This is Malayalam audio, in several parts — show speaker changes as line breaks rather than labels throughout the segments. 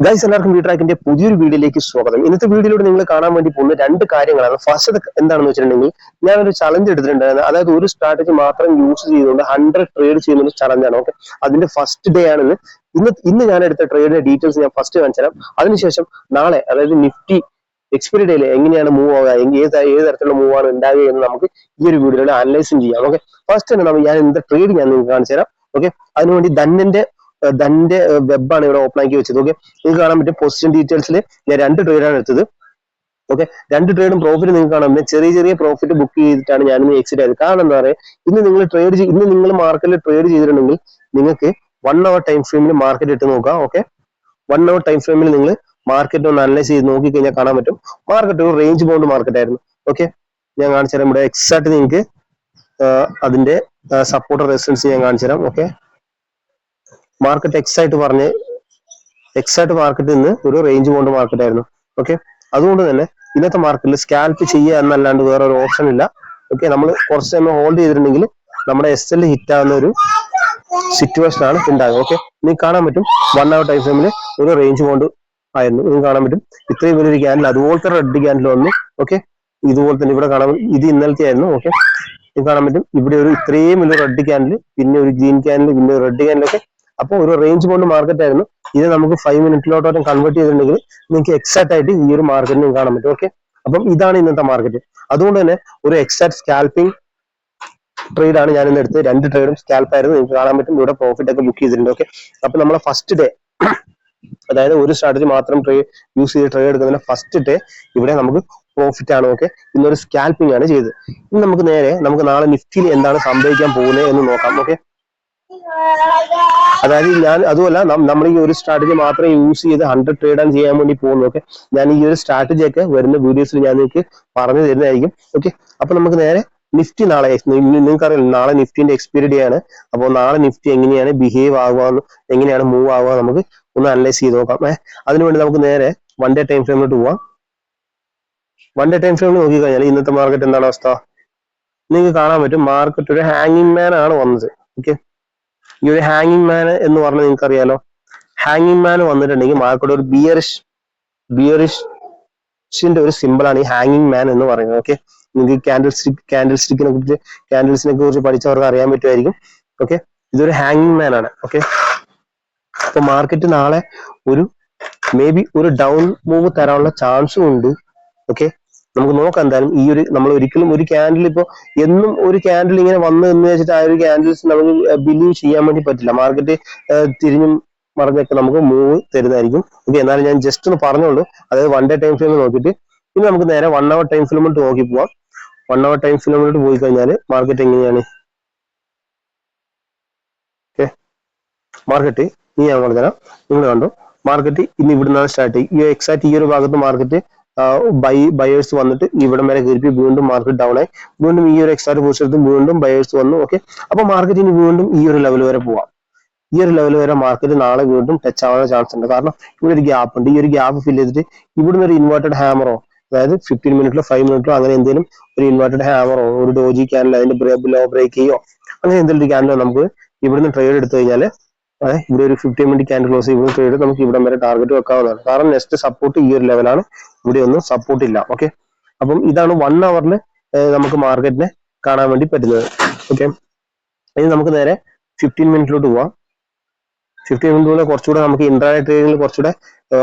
ഗൈസ് എല്ലാവർക്കും വീട്രാക്കിന്റെ പുതിയൊരു വീഡിയോയിലേക്ക് സ്വാഗതം. ഇന്നത്തെ വീഡിയോയിലൂടെ നിങ്ങൾ കാണാൻ വേണ്ടി പോകുന്ന രണ്ട് കാര്യങ്ങളാണ്. ഫസ്റ്റ് എന്താണെന്ന് വെച്ചിട്ടുണ്ടെങ്കിൽ ഞാനൊരു ചലഞ്ച് എടുത്തിട്ടുണ്ടായിരുന്നു. അതായത് ഒരു സ്ട്രാറ്റജി മാത്രം യൂസ് ചെയ്തുകൊണ്ട് 100 ട്രേഡ് ചെയ്യുന്ന ഒരു ചലഞ്ചാണ്. ഓക്കെ, അതിന്റെ ഫസ്റ്റ് ഡേ ആണെന്ന്. ഇന്ന് ഞാൻ എടുത്ത ട്രേഡിന്റെ ഡീറ്റെയിൽസ് ഞാൻ ഫസ്റ്റ് കാണിച്ചു തരാം. അതിനുശേഷം നാളെ അതായത് നിഫ്റ്റി എക്സ്പയറി ഡേയിൽ എങ്ങനെയാണ് മൂവ് ആവുക, ഏത് തരത്തിലുള്ള മൂവ് ആണ് ഉണ്ടാവുക എന്ന് നമുക്ക് ഈ ഒരു വീഡിയോയിൽ അനലൈസും ചെയ്യാം. ഓക്കെ, ഫസ്റ്റ് തന്നെ ഞാൻ എന്താ ട്രേഡ് ഞാൻ നിങ്ങൾക്ക് കാണിച്ചു തരാം. ഓക്കെ, അതിനുവേണ്ടി ധന്റെ വെബാണ് ഇവിടെ ഓപ്പൺ ആക്കി വെച്ചത്. ഓക്കെ, നിങ്ങൾക്ക് കാണാൻ പറ്റും പൊസിഷൻ ഡീറ്റെയിൽസിൽ ഞാൻ 2 ട്രേഡാണ് എടുത്തത്. ഓക്കെ, 2 ട്രേഡും പ്രോഫിറ്റ് നിങ്ങൾക്ക് കാണാൻ പറ്റും. ചെറിയ പ്രോഫിറ്റ് ബുക്ക് ചെയ്തിട്ടാണ് ഞാനിന്ന് എക്സിറ്റ് ആയത്. കാരണം എന്താ പറയുക, ഇന്ന് നിങ്ങൾ മാർക്കറ്റിൽ ട്രേഡ് ചെയ്തിട്ടുണ്ടെങ്കിൽ നിങ്ങൾക്ക് 1 അവർ ടൈം ഫ്രെയിമിൽ മാർക്കറ്റ് ഇട്ട് നോക്കാം. ഓക്കെ, 1 അവർ ടൈം ഫ്രെയിമിൽ നിങ്ങൾ മാർക്കറ്റ് ഒന്ന് അനലൈസ് ചെയ്ത് നോക്കി കഴിഞ്ഞാൽ കാണാൻ പറ്റും മാർക്കറ്റ് ഒരു റേഞ്ച് ബൗണ്ട് മാർക്കറ്റ് ആയിരുന്നു. ഓക്കെ, ഞാൻ കാണിച്ചു തരാം. ഇവിടെ എക്സാക്ട് നിങ്ങൾക്ക് അതിന്റെ സപ്പോർട്ട് റെസിസ്റ്റൻസ് ഞാൻ കാണിച്ചു തരാം. ഓക്കെ, മാർക്കറ്റ് എക്സാക്ട് മാർക്കറ്റിൽ നിന്ന് ഒരു റേഞ്ച് ബൗണ്ട് മാർക്കറ്റ് ആയിരുന്നു. ഓക്കെ, അതുകൊണ്ട് തന്നെ ഇന്നത്തെ മാർക്കറ്റിൽ സ്കാൽപ്പ് ചെയ്യുക എന്നല്ലാണ്ട് വേറെ ഒരു ഓപ്ഷൻ ഇല്ല. ഓക്കെ, നമ്മൾ കുറച്ച് സമയം ഹോൾഡ് ചെയ്തിട്ടുണ്ടെങ്കിൽ നമ്മുടെ SL ഹിറ്റ് ആവുന്ന ഒരു സിറ്റുവേഷൻ ആണ് ഉണ്ടാകുക. ഓക്കെ, നിങ്ങൾക്ക് കാണാൻ പറ്റും 1 അവർ ടൈം ഫ്രെയിമിൽ ഒരു റേഞ്ച് ബൗണ്ട് ആയിരുന്നു. നിങ്ങൾക്ക് കാണാൻ പറ്റും ഇത്രയും വലിയൊരു ക്യാൻഡിൽ അതുപോലത്തെ റെഡ് ക്യാൻഡിൽ വന്നു. ഓക്കെ, ഇതുപോലെ തന്നെ ഇവിടെ കാണാൻ പറ്റും. ഇത് ഇന്നലത്തെ ആയിരുന്നു. ഓക്കെ, നിങ്ങൾക്ക് കാണാൻ പറ്റും ഇവിടെ ഒരു ഇത്രയും വലിയ റെഡ് ക്യാൻഡിൽ, പിന്നെ ഒരു ഗ്രീൻ ക്യാൻഡിൽ, പിന്നെ ഒരു റെഡ് ക്യാൻഡിൽ. ഒക്കെ അപ്പോൾ ഒരു റേഞ്ച് ബൗണ്ട് മാർക്കറ്റ് ആയിരുന്നു. ഇത് നമുക്ക് 5 മിനിറ്റിലോട്ടോട്ടും കൺവേർട്ട് ചെയ്തിട്ടുണ്ടെങ്കിൽ നിങ്ങൾക്ക് എക്സാക്ട് ആയിട്ട് ഈ ഒരു മാർക്കറ്റിന് കാണാൻ പറ്റും. ഓക്കെ, അപ്പം ഇതാണ് ഇന്നത്തെ മാർക്കറ്റ്. അതുകൊണ്ട് തന്നെ ഒരു എക്സാക്ട് സ്കാൽപ്പിംഗ് ട്രേഡ് ആണ് ഞാൻ ഇന്ന് എടുത്തത്. 2 ട്രേഡും സ്കാൽപ്പ് ആയിരുന്നു. നിങ്ങൾക്ക് കാണാൻ പറ്റും ഇവിടെ പ്രോഫിറ്റ് ഒക്കെ ബുക്ക് ചെയ്തിട്ടുണ്ട്. ഓക്കെ, അപ്പൊ നമ്മളെ ഫസ്റ്റ് ഡേ അതായത് ഒരു സ്ട്രാറ്റജി മാത്രം യൂസ് ചെയ്ത് ട്രേഡ് എടുക്കുന്നതിന് ഫസ്റ്റ് ഡേ ഇവിടെ നമുക്ക് പ്രോഫിറ്റ് ആണ്. ഓക്കെ, ഇന്നൊരു സ്കാൽപ്പിംഗ് ആണ് ചെയ്തത്. ഇനി നമുക്ക് നാളെ നിഫ്റ്റിയിൽ എന്താണ് സംഭവിക്കാൻ പോകുന്നത് എന്ന് നോക്കാം. ഓക്കെ, അതായത് അതുമല്ല നമ്മൾ ഈ ഒരു സ്ട്രാറ്റജി മാത്രം യൂസ് ചെയ്ത് 100 ട്രേഡ് ആണ് ചെയ്യാൻ വേണ്ടി പോകുന്നു. ഓക്കെ, ഞാൻ ഈ ഒരു സ്ട്രാറ്റജി ഒക്കെ വരുന്ന വീഡിയോസിൽ ഞാൻ നിങ്ങൾക്ക് പറഞ്ഞു തരുന്നതായിരിക്കും. ഓക്കെ, അപ്പൊ നമുക്ക് നേരെ നിഫ്റ്റി നാളെ നിങ്ങൾക്കറിയാം നാളെ നിഫ്റ്റിന്റെ എക്സ്പയറി ഡേ ആണ്. അപ്പോൾ നാളെ നിഫ്റ്റി എങ്ങനെയാണ് ബിഹേവ് ആവുക, എങ്ങനെയാണ് മൂവ് ആവുക നമുക്ക് ഒന്ന് അനലൈസ് ചെയ്ത് നോക്കാം. അതിനുവേണ്ടി നമുക്ക് നേരെ 1 ഡേ ടൈം ഫ്രെയിമിലോട്ട് പോവാം. 1 ഡേ ടൈം ഫ്രെയിമിൽ നോക്കിക്കഴിഞ്ഞാൽ ഇന്നത്തെ മാർക്കറ്റ് എന്താണ് അവസ്ഥ നിങ്ങൾക്ക് കാണാൻ പറ്റും. മാർക്കറ്റ് ഒരു ഹാങ്ങിങ് മാൻ ആണ് വന്നത്. ഓക്കെ, ഈ ഒരു ഹാങ്ങിങ് മാൻ എന്ന് പറഞ്ഞാൽ നിങ്ങൾക്ക് അറിയാലോ, ഹാങ്ങിങ് മാൻ വന്നിട്ടുണ്ടെങ്കിൽ മാർക്കറ്റ് ഒരു ബിയറിഷിന്റെ ഒരു സിമ്പിൾ ആണ് ഈ ഹാങ്ങിങ് മാൻ എന്ന് പറയുന്നത്. ഓക്കെ, നിങ്ങൾക്ക് ക്യാൻഡിൽസിനെ കുറിച്ച് പഠിച്ചവർക്ക് അറിയാൻ പറ്റുമായിരിക്കും. ഓക്കെ, ഇതൊരു ഹാങ്ങിങ് മാൻ ആണ്. ഓക്കെ, അപ്പൊ മാർക്കറ്റ് നാളെ മേ ബി ഒരു ഡൗൺ മൂവ് തരാനുള്ള ചാൻസും ഉണ്ട്. ഓക്കെ, നമുക്ക് നോക്കാം. എന്തായാലും നമ്മൾ ഒരിക്കലും ഒരു ക്യാൻഡിൽ എന്നും ഒരു ക്യാൻഡിൽ ഇങ്ങനെ വന്നു എന്ന് വെച്ചിട്ട് ആ ഒരു ക്യാൻഡിൽസ് നമുക്ക് ബിലീവ് ചെയ്യാൻ വേണ്ടി പറ്റില്ല. മാർക്കറ്റ് തിരിഞ്ഞും മറിഞ്ഞൊക്കെ നമുക്ക് മൂവ് തരുന്നതായിരിക്കും. ഓക്കെ, എന്നാലും ഞാൻ ജസ്റ്റ് ഒന്ന് പറഞ്ഞോളൂ. അതായത് 1 ഡേ ടൈം ഫ്രെയിമിൽ നോക്കിയിട്ട് ഇനി നമുക്ക് നേരെ 1 അവർ ടൈം ഫ്രെയിമിലോട്ട് നോക്കി പോവാം. 1 അവർ ടൈം ഫ്രെയിമിലോട്ട് പോയി കഴിഞ്ഞാൽ മാർക്കറ്റ് എങ്ങനെയാണ് മാർക്കറ്റ് ഇനി ഞാൻ പറഞ്ഞുതരാം. നിങ്ങൾ കണ്ടു മാർക്കറ്റ് ഇന്ന് ഇവിടുന്നാണ് സ്റ്റാർട്ട് ചെയ്യും. എക്സാക്ട് ഈ ഒരു ഭാഗത്ത് മാർക്കറ്റ് ബയേഴ്സ് വന്നിട്ട് ഇവിടം വരെ കയറി വീണ്ടും മാർക്കറ്റ് ഡൗൺ ആയി. വീണ്ടും ഈ ഒരു എക്സാക്ട് പൊസിഷനിൽ വീണ്ടും ബയേഴ്സ് വന്നു. ഓക്കെ, അപ്പൊ മാർക്കറ്റ് ഇനി വീണ്ടും ഈ ഒരു ലെവൽ വരെ പോവാം. ഈ ഒരു ലെവൽ വരെ മാർക്കറ്റ് നാളെ വീണ്ടും ടച്ച് ആവാൻ ചാൻസ് ഉണ്ട്. കാരണം ഇവിടെ ഒരു ഗ്യാപ്പ് ഉണ്ട്. ഈ ഒരു ഗ്യാപ്പ് ഫിൽ ചെയ്തിട്ട് ഇവിടുന്ന് ഒരു ഇൻവേർട്ടഡ് ഹാമറോ, അതായത് 15 മിനിറ്റിലോ 5 മിനിറ്റിലോ അങ്ങനെ എന്തെങ്കിലും ഒരു ഇൻവേർട്ടഡ് ഹാമറോ ഒരു ഡോജി ക്യാൻഡിൽ അതിന്റെ ലോ ബ്രേക്ക് ചെയ്യോ അങ്ങനെ എന്തെങ്കിലും ഒരു ക്യാൻഡിലോ നമുക്ക് ഇവിടുന്ന് ട്രേഡ് എടുത്തു കഴിഞ്ഞാൽ ഇവിടെ ഒരു 15 മിനിറ്റ് ക്യാൻഡിൽ ക്ലോസ് ഇവിടെ ട്രേഡ് നമുക്ക് ഇവിടം വരെ ടാർഗറ്റ് വെക്കാവുന്നതാണ്. കാരണം നെക്സ്റ്റ് സപ്പോർട്ട് ഈ ഒരു ലെവലാണ്. ഇവിടെ ഒന്നും സപ്പോർട്ട് ഇല്ല. ഓക്കെ, അപ്പം ഇതാണ് 1 അവറിൽ നമുക്ക് മാർക്കറ്റിനെ കാണാൻ വേണ്ടി പറ്റുന്നത്. ഓക്കെ, ഇനി നമുക്ക് നേരെ 15 മിനിറ്റിലോട്ട് പോവാം. 15 മിനിറ്റിലൂടെ കുറച്ചുകൂടെ നമുക്ക് ഇൻട്രാഡേ ട്രേഡിംഗിൽ കുറച്ചുകൂടെ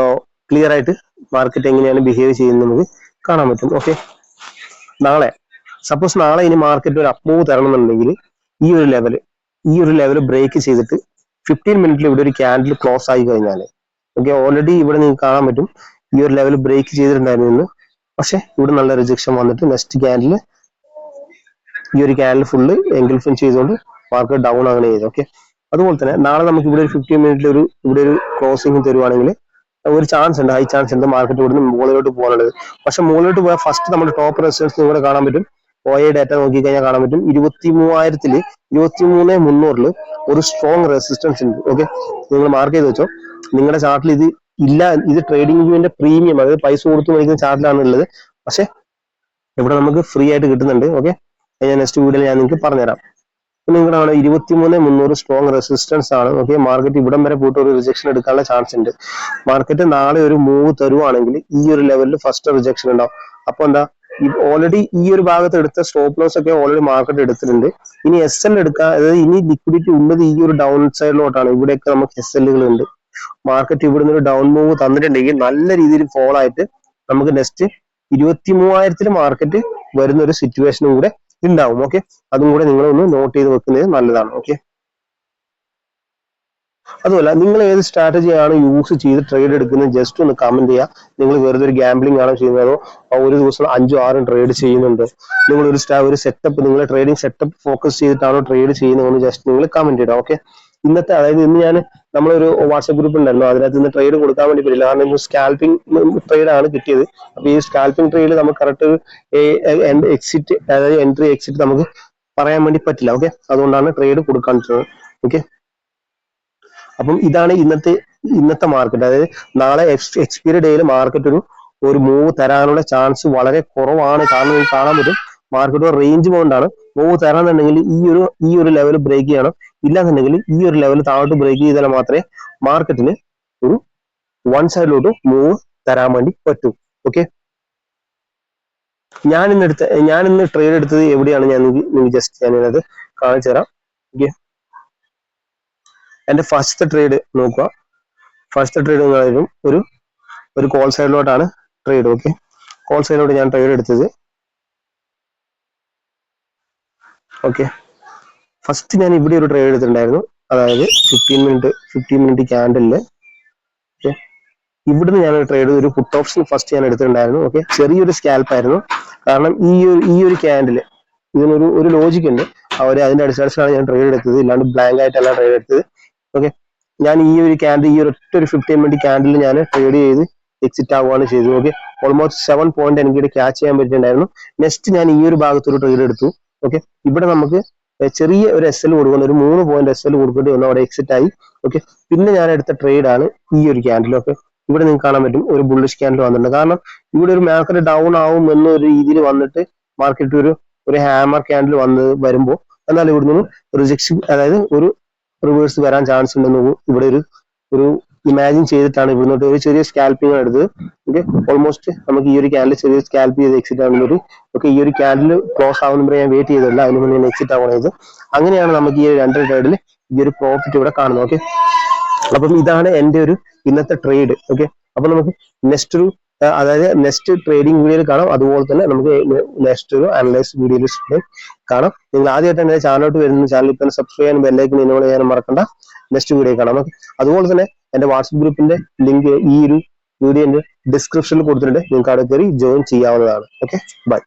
ക്ലിയർ ആയിട്ട് മാർക്കറ്റ് എങ്ങനെയാണ് ബിഹേവ് ചെയ്യുന്നത് നമുക്ക് കാണാൻ പറ്റും. ഓക്കെ, സപ്പോസ് നാളെ ഇനി മാർക്കറ്റ് ഒരു അപ്പ് മൂവ് തരണമെന്നുണ്ടെങ്കിൽ ഈ ഒരു ലെവൽ ബ്രേക്ക് ചെയ്തിട്ട് 15 മിനിറ്റിൽ ഇവിടെ ഒരു ക്യാൻഡിൽ ക്ലോസ് ആയി കഴിഞ്ഞാൽ, ഓക്കെ, ഓൾറെഡി ഇവിടെ നിങ്ങൾക്ക് കാണാൻ പറ്റും ഈ ഒരു ലെവൽ ബ്രേക്ക് ചെയ്തിട്ടുണ്ടായിരുന്നു. പക്ഷെ ഇവിടെ നല്ല റിജക്ഷൻ വന്നിട്ട് നെക്സ്റ്റ് ക്യാൻഡിൽ ഈ ഒരു ക്യാൻഡിൽ ഫുള്ള് എൻഗൾഫിൻ ചെയ്തുകൊണ്ട് മാർക്കറ്റ് ഡൗൺ അങ്ങനെ ചെയ്തു. ഓക്കെ, അതുപോലെ തന്നെ നാളെ നമുക്ക് ഇവിടെ ഒരു 15 മിനിറ്റിൽ ഇവിടെ ഒരു ക്ലോസിംഗ് തരുവാണെങ്കിൽ ഒരു ചാൻസ് ഉണ്ട്, ഹൈ ചാൻസ് ഉണ്ട് മാർക്കറ്റ് ഇവിടുന്ന് മുകളിലോട്ട് പോകാനുള്ളത്. പക്ഷെ മുകളിലോട്ട് പോയാൽ ഫസ്റ്റ് നമ്മുടെ ടോപ്പ് റെസിസ്റ്റൻസ് ഇവിടെ കാണാൻ പറ്റും. OA ഡാറ്റ നോക്കിക്കഴിഞ്ഞാൽ കാണാൻ പറ്റും 23,300 ഒരു സ്ട്രോങ് റെസിസ്റ്റൻസ് ഉണ്ട്. ഓക്കെ, നിങ്ങൾ മാർക്ക് ചെയ്ത് വെച്ചോ. നിങ്ങളുടെ ചാർട്ടിൽ ഇത് ഇല്ല, ഇത് ട്രേഡിംഗ് വ്യൂവിന്റെ പ്രീമിയം, അതായത് പൈസ കൊടുത്ത് മേടിക്കുന്ന ചാർട്ടിലാണ് ഉള്ളത്. പക്ഷെ ഇവിടെ നമുക്ക് ഫ്രീ ആയിട്ട് കിട്ടുന്നുണ്ട്. ഓക്കെ, ഞാൻ നെക്സ്റ്റ് വീഡിയോയിൽ ഞാൻ നിങ്ങൾക്ക് പറഞ്ഞുതരാം. നിങ്ങളാണ് 23,300 സ്ട്രോങ് റെസിസ്റ്റൻസ് ആണ്. ഓക്കെ, മാർക്കറ്റ് ഇവിടം വരെ പോയിട്ട് ഒരു റിജക്ഷൻ എടുക്കാനുള്ള ചാൻസ് ഉണ്ട്. മാർക്കറ്റ് നാളെ ഒരു മൂവ് തരുവാണെങ്കിൽ ഈ ഒരു ലെവലിൽ ഫസ്റ്റ് റിജക്ഷൻ ഉണ്ടാവും. അപ്പൊ എന്താ, ഓൾറെഡി ഈ ഒരു ഭാഗത്ത് എടുത്ത സ്റ്റോപ്പ് ലോസ് ഒക്കെ ഓൾറെഡി മാർക്കറ്റ് എടുത്തിട്ടുണ്ട്. ഇനി എസ് എൽ എടുക്കുക, അതായത് ഇനി ലിക്വിഡിറ്റി ഉള്ളത് ഈ ഒരു ഡൗൺ സൈഡിലോട്ടാണ്. ഇവിടെയൊക്കെ നമുക്ക് എസ് എല്ലുകൾ ഉണ്ട്. മാർക്കറ്റ് ഇവിടുന്ന് ഒരു ഡൗൺ മൂവ് തന്നിട്ടുണ്ടെങ്കിൽ നല്ല രീതിയിൽ ഫോൾ ആയിട്ട് നമുക്ക് നെക്സ്റ്റ് 23,000 മാർക്കറ്റ് വരുന്ന ഒരു സിറ്റുവേഷനും കൂടെ ഉണ്ടാവും. ഓക്കെ, അതും കൂടെ നിങ്ങളൊന്ന് നോട്ട് ചെയ്ത് വെക്കുന്നത് നല്ലതാണ്. ഓക്കെ, അതുമല്ല നിങ്ങൾ ഏത് സ്ട്രാറ്റജിയാണ് യൂസ് ചെയ്ത് ട്രേഡ് എടുക്കുന്നത് ജസ്റ്റ് ഒന്ന് കമന്റ് ചെയ്യുക. നിങ്ങൾ വെറുതെ ഒരു ഗാംബ്ലിംഗ് ആണോ ചെയ്യുന്നതോ, ഒരു ദിവസം 5ഉം 6ഉം ട്രേഡ് ചെയ്യുന്നുണ്ടോ, നിങ്ങൾ ഒരു സെറ്റപ്പ്, നിങ്ങൾ ട്രേഡിംഗ് സെറ്റപ്പ് ഫോക്കസ് ചെയ്തിട്ടാണോ ട്രേഡ് ചെയ്യുന്നതെന്ന് ജസ്റ്റ് നിങ്ങൾ കമന്റ് ചെയ്യുക. ഓക്കെ, ഇന്നത്തെ, അതായത് ഇന്ന് ഞാൻ നമ്മളൊരു വാട്സ്ആപ്പ് ഗ്രൂപ്പ് ഉണ്ടായിരുന്നു, അതിനകത്ത് ഇന്ന് ട്രേഡ് കൊടുക്കാൻ വേണ്ടി പറ്റില്ല. കാരണം ഇന്ന് സ്കാൽപ്പിംഗ് ട്രേഡ് ആണ് കിട്ടിയത്. അപ്പൊ ഈ സ്കാൽപ്പിംഗ് ട്രേഡിൽ നമുക്ക് കറക്റ്റ് എക്സിറ്റ്, അതായത് എൻട്രി എക്സിറ്റ് നമുക്ക് പറയാൻ വേണ്ടി പറ്റില്ല. ഓക്കെ, അതുകൊണ്ടാണ് ട്രേഡ് കൊടുക്കാൻ. ഓക്കെ, അപ്പം ഇതാണ് ഇന്നത്തെ മാർക്കറ്റ്. അതായത് നാളെ എക്സ്പയറി ഡേയിൽ മാർക്കറ്റ് ഒരു മൂവ് തരാനുള്ള ചാൻസ് വളരെ കുറവാണ്. കാരണം നിങ്ങൾക്ക് കാണാൻ പറ്റും മാർക്കറ്റ് ഒരു റേഞ്ച് ബൗണ്ടാണ്. മൂവ് തരാന്നുണ്ടെങ്കിൽ ഈ ഒരു ലെവൽ ബ്രേക്ക് ചെയ്യണം. ഇല്ലാന്നുണ്ടെങ്കിൽ ഈ ഒരു ലെവൽ താഴോട്ട് ബ്രേക്ക് ചെയ്താൽ മാത്രമേ മാർക്കറ്റിന് ഒരു വൺ സൈഡിലോട്ട് മൂവ് തരാൻ വേണ്ടി പറ്റൂ. ഓക്കെ, ഞാൻ ഇന്ന് ട്രേഡ് എടുത്തത് എവിടെയാണ് ഞാൻ ജസ്റ്റ് ഞാനത് കാണിച്ചു തരാം. ഓക്കെ, എന്റെ ഫസ്റ്റ് ട്രേഡ് നോക്കുക. ഫസ്റ്റ് ട്രേഡ് ഒരു കോൾ സൈഡിലോട്ടാണ് ട്രേഡ്. ഓക്കെ, കോൾ സൈഡിലോട്ട് ഞാൻ ട്രേഡ് എടുത്തത്. ഓക്കെ, ഫസ്റ്റ് ഞാൻ ഇവിടെ ഒരു ട്രേഡ് എടുത്തിട്ടുണ്ടായിരുന്നു, അതായത് 15 മിനിറ്റ് ക്യാൻഡലില്. ഓക്കെ, ഇവിടുന്ന് ഞാൻ ട്രേഡ് ഒരു പുട്ട് ഓപ്ഷൻ ഫസ്റ്റ് ഞാൻ എടുത്തിട്ടുണ്ടായിരുന്നു. ഓക്കെ, ചെറിയൊരു സ്കാൽപ്പ് ആയിരുന്നു. കാരണം ഈ ഒരു ക്യാൻഡില് ഇതിനൊരു ലോജിക് ഉണ്ട്. അതിന്റെ അടിസ്ഥാനത്തിലാണ് ഞാൻ ട്രേഡ് എടുത്തത്, ഇല്ലാണ്ട് ബ്ലാങ്ക് ആയിട്ടല്ല ട്രേഡ് എടുത്തത്. ഓക്കെ, ഞാൻ ഈ ഒരു ക്യാൻഡിൽ, ഈ ഒരു 15 മിനിറ്റ് ക്യാൻഡിൽ ഞാൻ ട്രേഡ് ചെയ്ത് എക്സിറ്റ് ആവുകയാണ് ചെയ്തത്. ഓക്കെ, ഓൾമോസ്റ്റ് 7 പോയിന്റ് എനിക്ക് ക്യാച്ച് ചെയ്യാൻ പറ്റിയിട്ടുണ്ടായിരുന്നു. നെക്സ്റ്റ് ഞാൻ ഈ ഒരു ഭാഗത്തൊരു ട്രേഡ് എടുത്തു. ഓക്കെ, ഇവിടെ നമുക്ക് ചെറിയ ഒരു എസ് എൽ കൊടുക്കുന്ന ഒരു 3 പോയിന്റ് എസ് എൽ കൊടുക്കേണ്ടി വന്നു, അവിടെ എക്സിറ്റ് ആയി. ഓക്കെ, പിന്നെ ഞാൻ എടുത്ത ട്രേഡ് ആണ് ഈ ഒരു ക്യാൻഡിൽ. ഓക്കെ, ഇവിടെ നിങ്ങൾക്ക് കാണാൻ പറ്റും ഒരു ബുള്ളിഷ് ക്യാൻഡിൽ വന്നിട്ടുണ്ട്. കാരണം ഇവിടെ ഒരു മാർക്കറ്റ് ഡൗൺ ആവും എന്നൊരു രീതിയിൽ വന്നിട്ട് മാർക്കറ്റ് ഒരു ഹാമർ ക്യാൻഡിൽ വരുമ്പോൾ എന്നാൽ ഇവിടുന്ന് റിജക്ഷൻ, അതായത് ഒരു റിവേഴ്സ് വരാൻ ചാൻസ് ഉണ്ടെന്ന് ഇവിടെ ഒരു ഇമാജിൻ ചെയ്തിട്ടാണ് ഇവിടുന്ന് ഒരു ചെറിയ സ്കാൽപ്പിംഗ് എടുത്തത്. ഓക്കെ, ഓൾമോസ്റ്റ് നമുക്ക് ഈ ഒരു ക്യാൻഡിൽ ചെറിയ സ്കാൽപ്പ് ചെയ്ത് എക്സിറ്റ് ആവുന്നൊരു. ഓക്കെ, ഈ ഒരു ക്യാൻഡിൽ ക്ലോസ് ആവുന്ന ഞാൻ വെയിറ്റ് ചെയ്തില്ല, അതിന് മുന്നേ ഞാൻ എക്സിറ്റ് ആവണത്. അങ്ങനെയാണ് നമുക്ക് ഈ 2 ട്രേഡിൽ ഈ ഒരു പ്രോഫിറ്റ് ഇവിടെ കാണുന്നത്. ഓക്കെ, അപ്പം ഇതാണ് എന്റെ ഇന്നത്തെ ട്രേഡ്. ഓക്കെ, അപ്പൊ നമുക്ക് നെക്സ്റ്റ് ട്രേഡിംഗ് വീഡിയോയിൽ കാണാം. അതുപോലെ തന്നെ നമുക്ക് നെക്സ്റ്റ് ഒരു അനലൈസ് വീഡിയോയിൽ കാണാം. നിങ്ങൾ ആദ്യമായിട്ടാണ് എന്റെ ചാനലിലോട്ട് വരുന്ന ചാനൽ ഇപ്പം സബ്സ്ക്രൈബ് ചെയ്യാനും ബെല്ലൈക്കൻ ഇനോൾ ചെയ്യാനും മറക്കണ്ട. നെക്സ്റ്റ് വീഡിയോ കാണാം. ഓക്കെ, അതുപോലെ തന്നെ എന്റെ വാട്സ്ആപ്പ് ഗ്രൂപ്പിന്റെ ലിങ്ക് ഈ ഒരു വീഡിയോന്റെ ഡിസ്ക്രിപ്ഷനിൽ കൊടുത്തിട്ടുണ്ട്. നിങ്ങൾക്ക് അവിടെ കയറി ജോയിൻ ചെയ്യാവുന്നതാണ്. Okay, by.